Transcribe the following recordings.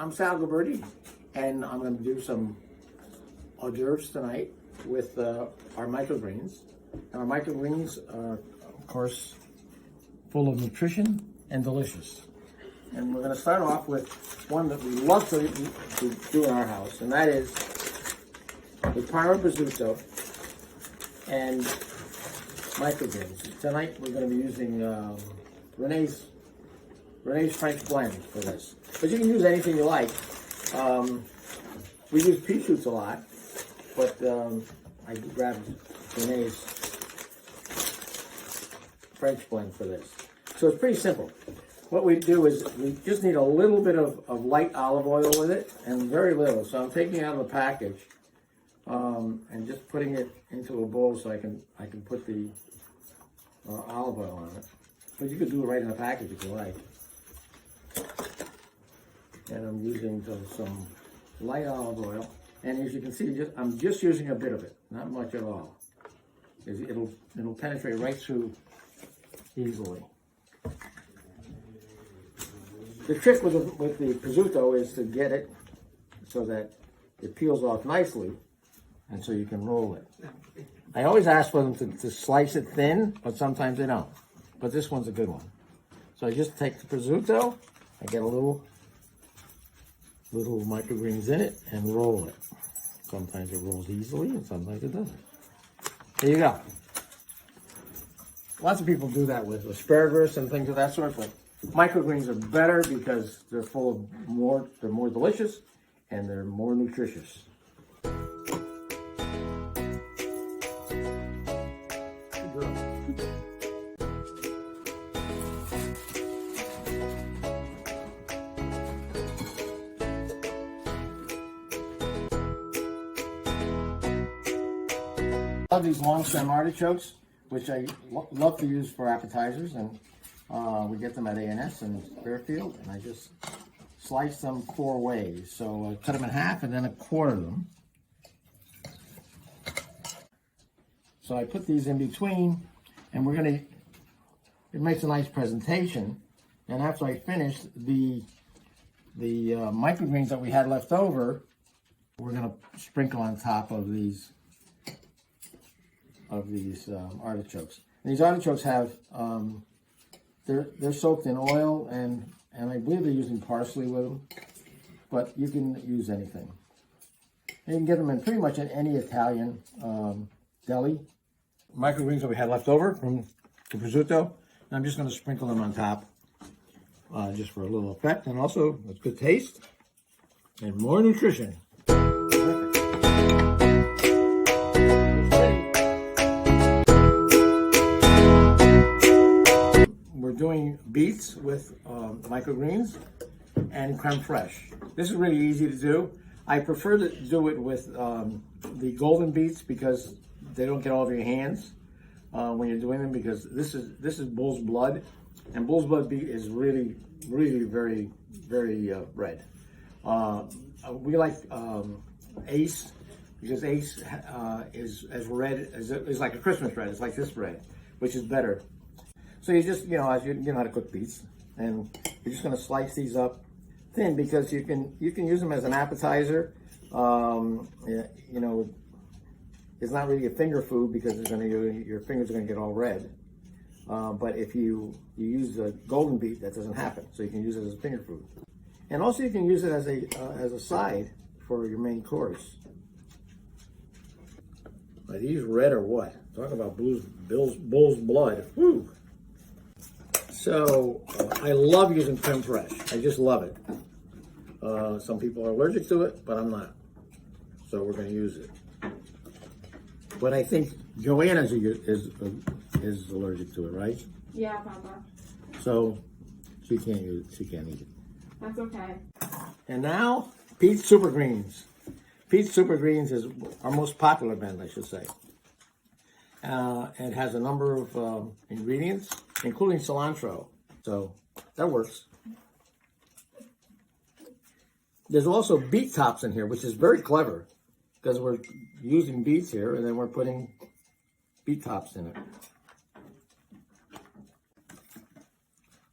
I'm Sal Gilberti, and I'm going to do some hors d'oeuvres tonight with our microgreens. And our microgreens are, of course, full of nutrition and delicious. And we're going to start off with one that we love to do in our house, and that is the parma prosciutto and microgreens. Tonight we're going to be using Renee's French blend for this. But you can use anything you like. We use pea shoots a lot, but I grabbed Renee's French blend for this. So it's pretty simple. What we do is we just need a little bit of light olive oil with it, and very little. So I'm taking it out of the package and just putting it into a bowl so I can put the olive oil on it. But you could do it right in the package if you like. And I'm using some light olive oil, and as you can see, I'm just using a bit of it, not much at all. It'll penetrate right through easily. The trick with the prosciutto is to get it so that it peels off nicely, and so you can roll it. I always ask for them to slice it thin, but sometimes they don't. But this one's a good one. So I just take the prosciutto, I get a little microgreens in it, and roll it. Sometimes it rolls easily, and sometimes it doesn't. There you go. Lots of people do that with asparagus and things of that sort, but microgreens are better because they're more delicious, and they're more nutritious. I love these long stem artichokes, which I love to use for appetizers, and we get them at A&S in Fairfield, and I just slice them 4 ways. So I cut them in half and then I quarter them. So I put these in between, and it makes a nice presentation. And after I finish, the microgreens that we had left over, we're gonna sprinkle on top of these artichokes. And these artichokes have they're soaked in oil, and I believe they're using parsley with them, but you can use anything. And you can get them in pretty much in any Italian deli. Microgreens that we had left over from the prosciutto, and I'm just going to sprinkle them on top just for a little effect, and also with good taste and more nutrition. We're doing beets with microgreens and creme fraiche. This is really easy to do. I prefer to do it with the golden beets because they don't get all over your hands when you're doing them, because this is bull's blood, and bull's blood beet is really very red. We like Ace because Ace is as red is like a Christmas red. It's like this red, which is better. So you just, as you know how to cook beets, and you're just going to slice these up thin because you can use them as an appetizer. It's not really a finger food because your fingers are going to get all red. But if you use the golden beet, that doesn't happen. So you can use it as a finger food, and also you can use it as a side for your main course. Are these red or what? Talk about bull's blood. Woo! So I love using creme fraiche. I just love it. Some people are allergic to it, but I'm not. So we're going to use it. But I think Joanna is allergic to it, right? Yeah, Papa. So she can't use it. She can't eat it. That's okay. And now, Beets Super Greens. Beets Super Greens is our most popular blend, I should say. It has a number of ingredients, including cilantro. So that works. There's also beet tops in here, which is very clever because we're using beets here and then we're putting beet tops in it.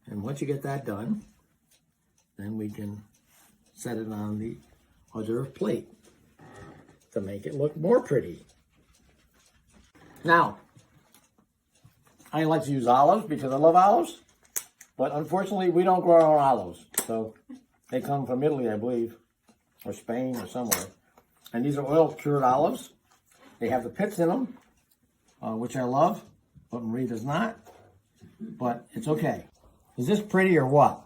And once you get that done, then we can set it on the other plate to make it look more pretty. Now, I like to use olives because I love olives, but unfortunately we don't grow our own olives. So they come from Italy, I believe, or Spain or somewhere. And these are oil-cured olives. They have the pits in them, which I love, but Marie does not. But it's okay. Is this pretty or what?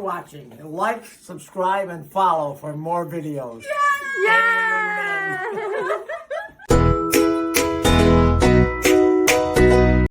Watching. Like, subscribe, and follow for more videos. Yay!